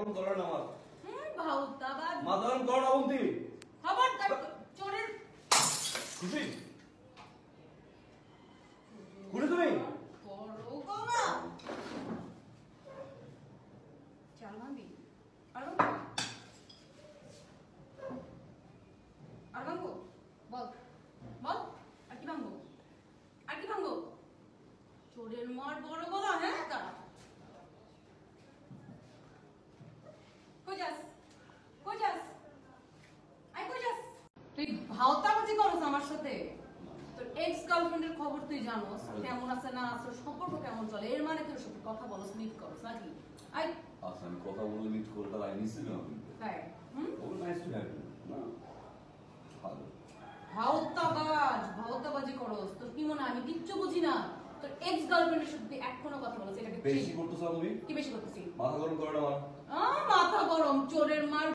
গরম করে না আমার। ভাউতাবাদ মাথা গরম করো না বলতি। খবরদার চোরের খুশি খুলে তুমি করো গো চাল ভাঙবি আর ভাঙবো বল বল আর কি ভাঙবো আর কি ভাঙবো চোরের মার বড় গলা হ্যাঁ তারা কই যাস আই কই যাস তুই ভাওতাবাজি করছ আমার সাথে তোর এক্স গার্লফ্রেন্ডের খবর তুই জানোস কেমন আছে না আছে সম্পর্ক কেমন চলে এর মানে তোর সাথে কথা বলছ মিট করছ নাকি আই আচ্ছা আমি কথা বলে মিট করে তার আই নিছি না তাই ও নাইস টু হ্যাভ ইউ না ভালো ভাওতাবাজি করছ তোর কি মনে হয় আমি কিচ্ছু বুঝি না তোর এক্স গার্লফ্রেন্ডের সাথে এখনো কথা বলছ এটাকে বেশি করতেছ তুমি কি বেশি করতেছি মাথা গরম করো না আমার মাথা গরম চোরের মার